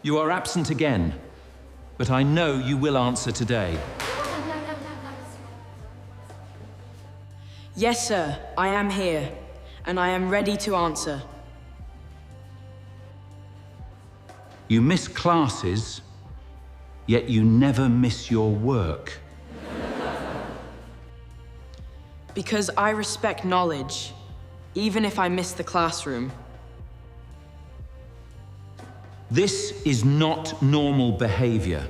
You are absent again, but I know you will answer today. Yes, sir, I am here, and I am ready to answer. You miss classes, yet you never miss your work. Because I respect knowledge, even if I miss the classroom. This is not normal behavior.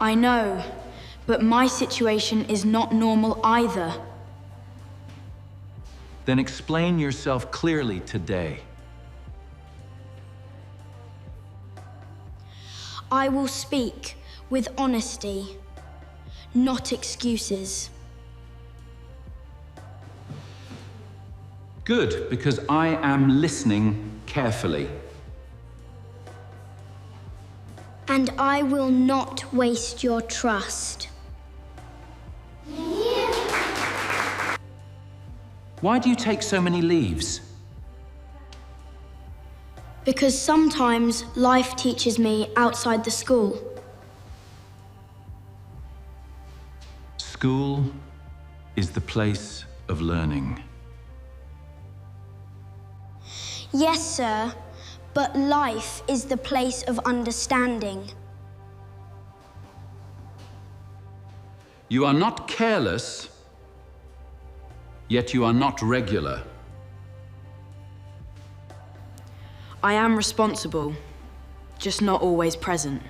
I know, but my situation is not normal either. Then explain yourself clearly today. I will speak with honesty, not excuses. Good, because I am listening carefully. And I will not waste your trust. Why do you take so many leaves? Because sometimes life teaches me outside the school. School is the place of learning. Yes, sir, but life is the place of understanding. You are not careless, yet you are not regular. I am responsible, just not always present.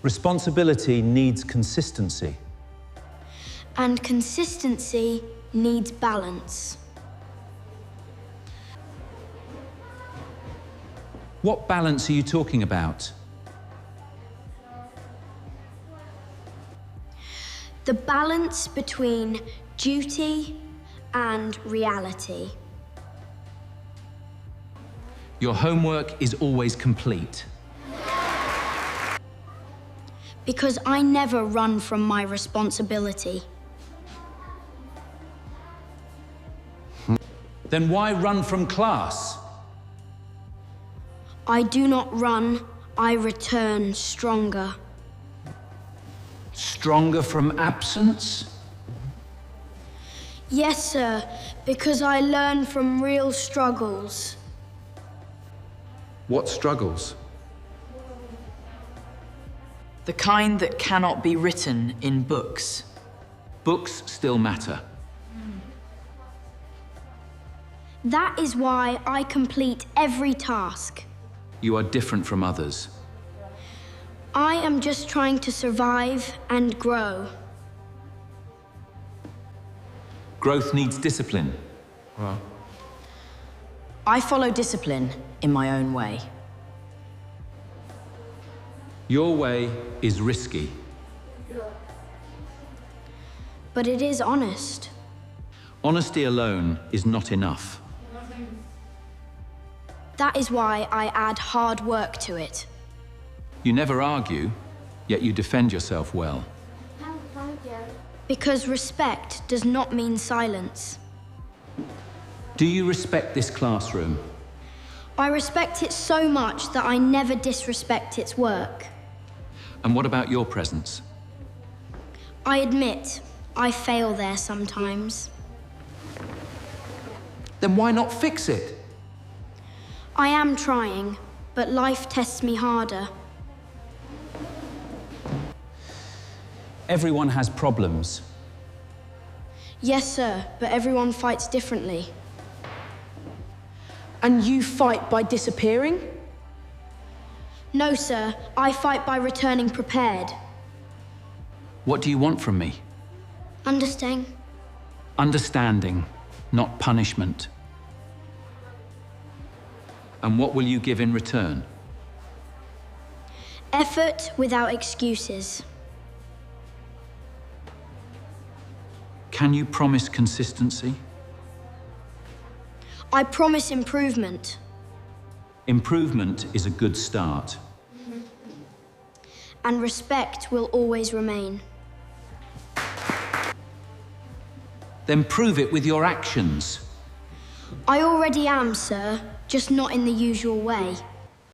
Responsibility needs consistency. And consistency needs balance. What balance are you talking about? The balance between duty and reality. Your homework is always complete. Because I never run from my responsibility. Then why run from class? I do not run, I return stronger. Stronger from absence? Yes, sir, because I learn from real struggles. What struggles? The kind that cannot be written in books. Books still matter. That is why I complete every task. You are different from others. I am just trying to survive and grow. Growth needs discipline. I follow discipline in my own way. Your way is risky. But it is honest. Honesty alone is not enough. That is why I add hard work to it. You never argue, yet you defend yourself well. Because respect does not mean silence. Do you respect this classroom? I respect it so much that I never disrespect its work. And what about your presence? I admit, I fail there sometimes. Then why not fix it? I am trying, but life tests me harder. Everyone has problems. Yes, sir, but everyone fights differently. And you fight by disappearing? No, sir, I fight by returning prepared. What do you want from me? Understand? Understanding, not punishment. And what will you give in return? Effort without excuses. Can you promise consistency? I promise improvement. Improvement is a good start. And respect will always remain. Then prove it with your actions. I already am, sir, just not in the usual way.